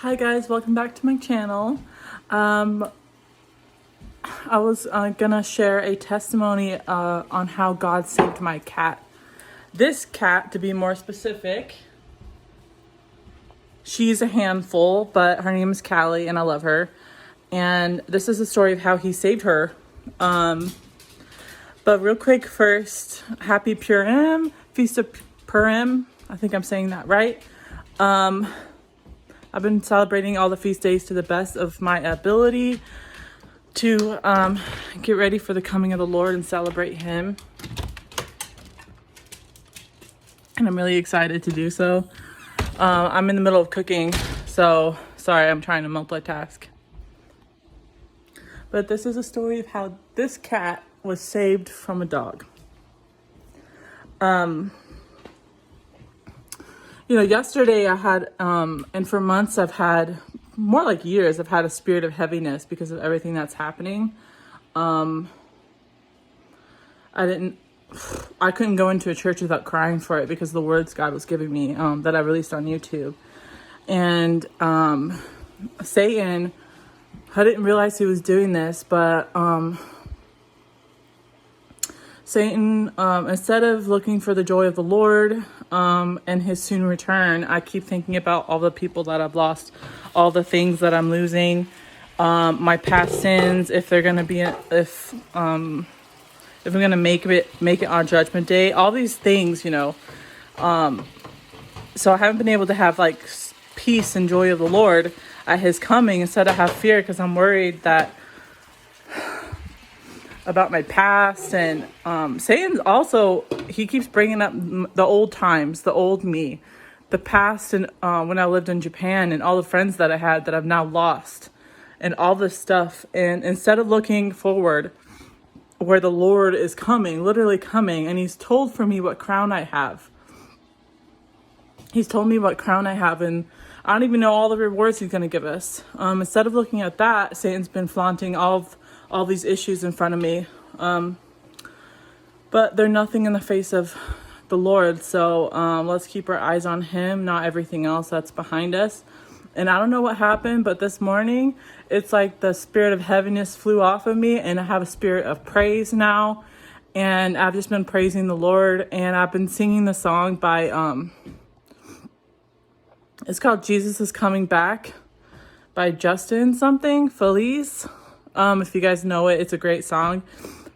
Hi guys, welcome back to my channel. I was gonna share a testimony on how God saved my cat. This cat, to be more specific, she's a handful, but her name is Callie and I love her. And this is the story of how he saved her. But real quick first, happy Purim, Feast of Purim. I think I'm saying that right. I've been celebrating all the feast days to the best of my ability to get ready for the coming of the Lord and celebrate Him. And I'm really excited to do so. I'm in the middle of cooking, so sorry, I'm trying to multitask. But this is a story of how this cat was saved from a dog. Yesterday I had, and for months I've had, more like years, I've had a spirit of heaviness because of everything that's happening. I couldn't go into a church without crying for it because of the words God was giving me, that I released on YouTube. And, Satan, I didn't realize he was doing this, but, Satan, instead of looking for the joy of the Lord and his soon return, I keep thinking about all the people that I've lost, all the things that I'm losing, my past sins, if they're gonna be, if I'm gonna make it on Judgment Day, all these things, So I haven't been able to have like peace and joy of the Lord at His coming. Instead, I have fear because I'm worried that about my past. And Satan also, he keeps bringing up the old times, the old me, the past, and when I lived in Japan, and all the friends that I had that I've now lost, and all this stuff. And instead of looking forward where the Lord is coming, literally coming, and He's told for me what crown I have. He's told me what crown I have, and I don't even know all the rewards He's going to give us. Instead of looking at that, Satan's been flaunting all these issues in front of me. But they're nothing in the face of the Lord. So let's keep our eyes on Him, not everything else that's behind us. And I don't know what happened, but this morning, it's like the spirit of heaviness flew off of me, and I have a spirit of praise now. And I've just been praising the Lord, and I've been singing the song by, it's called Jesus is Coming Back by Justin something, Felice. If you guys know it, it's a great song.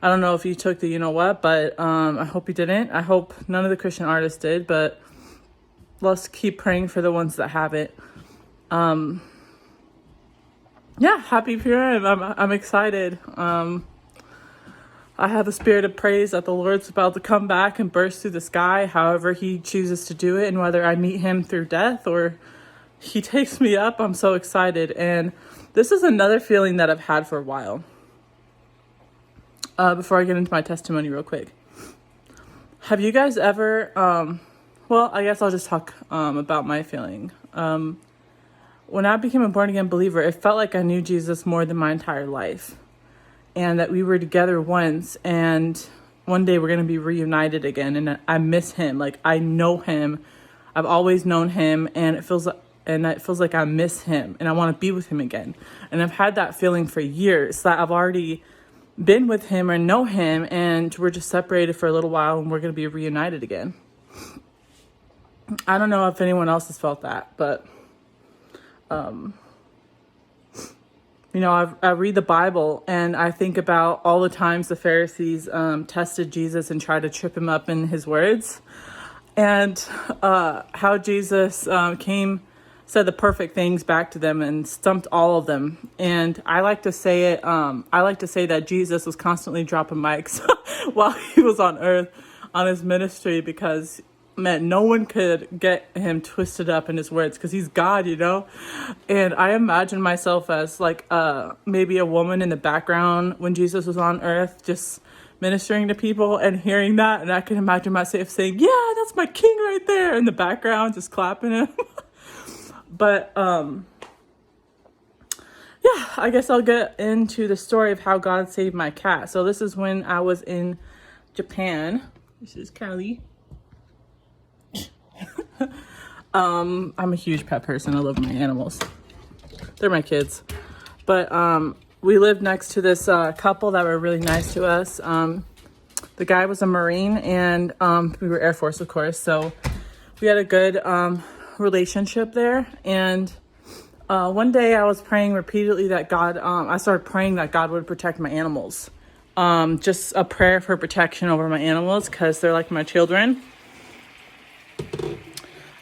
I don't know if you took the you-know-what, but I hope you didn't. I hope none of the Christian artists did, but let's keep praying for the ones that have it. Happy Purim. I'm excited. I have a spirit of praise that the Lord's about to come back and burst through the sky, however He chooses to do it, and whether I meet Him through death or He takes me up. I'm so excited. And this is another feeling that I've had for a while. Before I get into my testimony real quick. Have you guys ever, I guess I'll just talk about my feeling. When I became a born-again believer, it felt like I knew Jesus more than my entire life. And that we were together once, and one day we're going to be reunited again. And I miss Him. Like, I know Him. I've always known Him, and it feels like I miss Him, and I want to be with Him again. And I've had that feeling for years, that I've already been with Him or know Him, and we're just separated for a little while, and we're going to be reunited again. I don't know if anyone else has felt that, but, I read the Bible, and I think about all the times the Pharisees tested Jesus and tried to trip Him up in His words, and how Jesus said the perfect things back to them and stumped all of them. And I like to say that Jesus was constantly dropping mics while He was on earth on His ministry, because no one could get Him twisted up in His words, because He's God, And I imagine myself as like maybe a woman in the background when Jesus was on earth, just ministering to people and hearing that. And I can imagine myself saying, "Yeah, that's my king right there," in the background, just clapping Him. But, I guess I'll get into the story of how God saved my cat. So this is when I was in Japan. This is Callie. I'm a huge pet person. I love my animals. They're my kids. But we lived next to this couple that were really nice to us. The guy was a Marine, and we were Air Force, of course. So we had a good relationship there. And one day I was praying repeatedly that I started praying that God would protect my animals. Just a prayer for protection over my animals because they're like my children.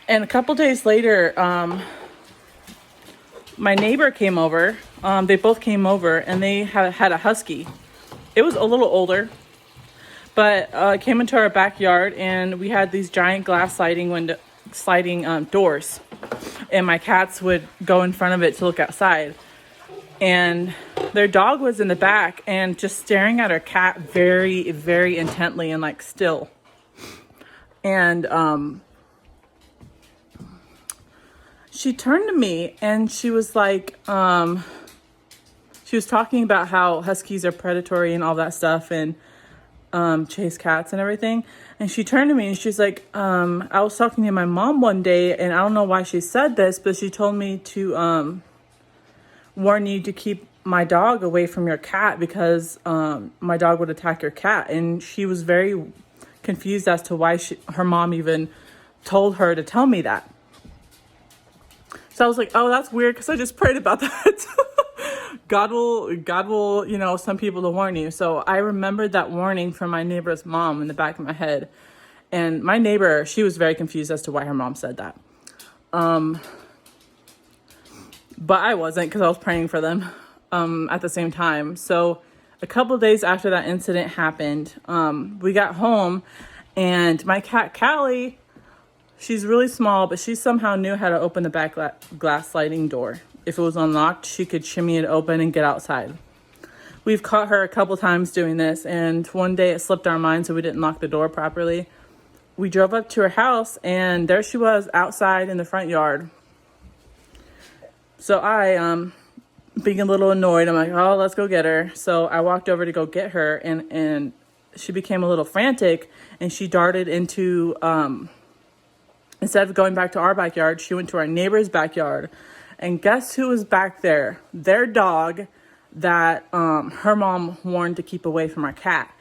And a couple days later, my neighbor came over. They both came over, and they had a husky. It was a little older, but it came into our backyard, and we had these giant glass sliding doors, and my cats would go in front of it to look outside. And their dog was in the back and just staring at our cat very, very intently and like still. And she turned to me and she was like, she was talking about how huskies are predatory and all that stuff, and chase cats and everything. And she turned to me and she's like, I was talking to my mom one day, and I don't know why she said this, but she told me to warn you to keep my dog away from your cat because my dog would attack your cat. And she was very confused as to why her mom even told her to tell me that. So I was like, oh, that's weird, because I just prayed about that. God will, some people to warn you. So I remembered that warning from my neighbor's mom in the back of my head. And my neighbor, she was very confused as to why her mom said that. But I wasn't, because I was praying for them at the same time. So a couple of days after that incident happened, we got home, and my cat, Callie, she's really small, but she somehow knew how to open the back glass sliding door. If it was unlocked, she could shimmy it open and get outside. We've caught her a couple times doing this, and one day it slipped our mind, so we didn't lock the door properly. We drove up to her house, and there she was outside in the front yard. So I, being a little annoyed, I'm like, oh, let's go get her. So I walked over to go get her, and she became a little frantic, and she darted into, instead of going back to our backyard, she went to our neighbor's backyard. And guess who was back there? Their dog that her mom warned to keep away from our cat.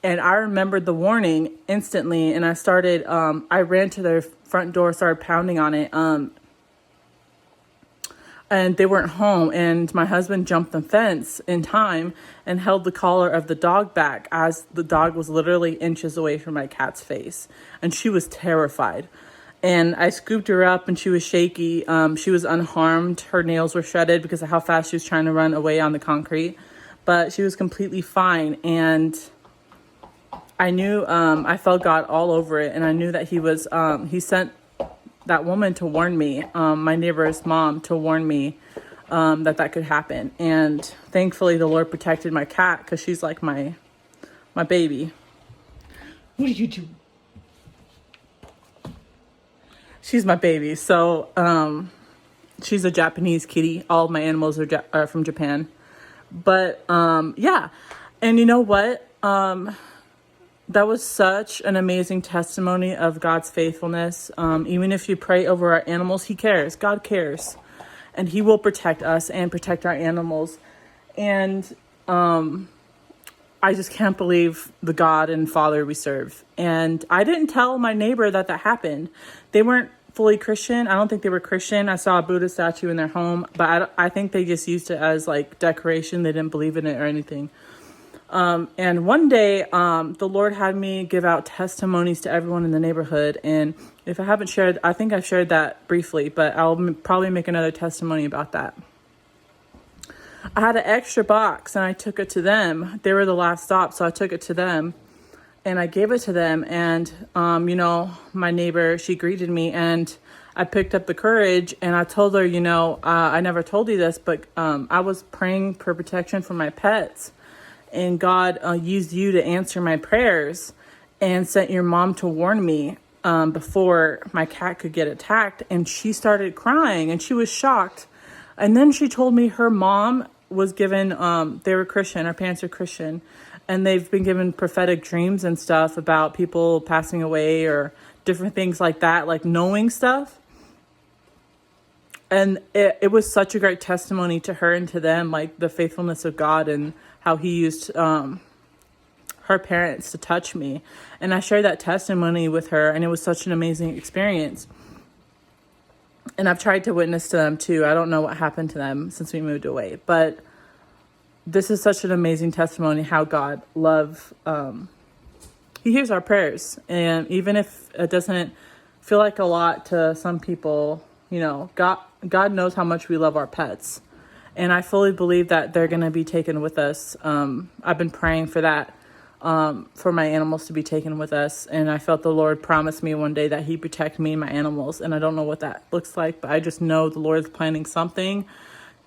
And I remembered the warning instantly, and I ran to their front door, started pounding on it. And they weren't home, and my husband jumped the fence in time and held the collar of the dog back as the dog was literally inches away from my cat's face. And she was terrified. And I scooped her up, and she was shaky. She was unharmed. Her nails were shredded because of how fast she was trying to run away on the concrete. But she was completely fine. And I knew, I felt God all over it. And I knew that he sent that woman to warn me, my neighbor's mom, to warn me that could happen. And thankfully, the Lord protected my cat, because she's like my baby. What did you do? She's my baby. So she's a Japanese kitty. All of my animals are from Japan. But yeah. And you know what? That was such an amazing testimony of God's faithfulness. Even if you pray over our animals, he cares. God cares. And he will protect us and protect our animals. And I just can't believe the God and Father we serve. And I didn't tell my neighbor that happened. They weren't fully Christian. I don't think they were Christian. I saw a Buddha statue in their home, but I think they just used it as like decoration. They didn't believe in it or anything. And one day, the Lord had me give out testimonies to everyone in the neighborhood. And if I haven't shared, I think I've shared that briefly, but I'll probably make another testimony about that. I had an extra box, and I took it to them. They were the last stop, so I took it to them, and I gave it to them. And, my neighbor, she greeted me, and I picked up the courage, and I told her, I never told you this, but I was praying for protection for my pets. And God used you to answer my prayers and sent your mom to warn me before my cat could get attacked. And she started crying, and she was shocked. And then she told me her mom was given, they were Christian, her parents are Christian, and they've been given prophetic dreams and stuff about people passing away or different things like that, like knowing stuff. And it was such a great testimony to her and to them, like the faithfulness of God and how he used her parents to touch me. And I shared that testimony with her, and it was such an amazing experience. And I've tried to witness to them too. I don't know what happened to them since we moved away, but this is such an amazing testimony how God loves, he hears our prayers. And even if it doesn't feel like a lot to some people, you know, God knows how much we love our pets. And I fully believe that they're going to be taken with us. I've been praying for that, for my animals to be taken with us. And I felt the Lord promise me one day that he'd protect me and my animals. And I don't know what that looks like, but I just know the Lord's planning something.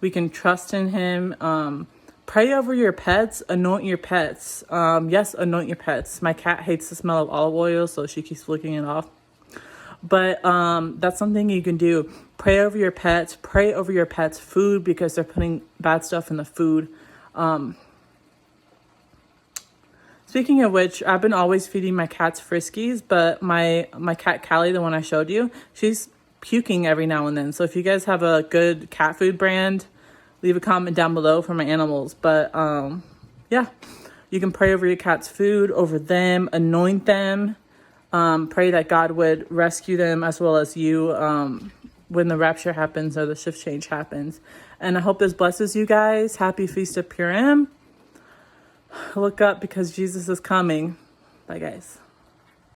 We can trust in him. Pray over your pets, anoint your pets. Yes, anoint your pets. My cat hates the smell of olive oil, so she keeps flicking it off. But that's something you can do. Pray over your pets. Pray over your pets' food, because they're putting bad stuff in the food. Speaking of which, I've been always feeding my cats Friskies, but my cat Callie, the one I showed you, she's puking every now and then. So if you guys have a good cat food brand, leave a comment down below for my animals. But yeah, you can pray over your cat's food, over them, anoint them. Pray that God would rescue them as well as you when the rapture happens or the shift change happens. And I hope this blesses you guys. Happy Feast of Purim. Look up, because Jesus is coming. Bye, guys.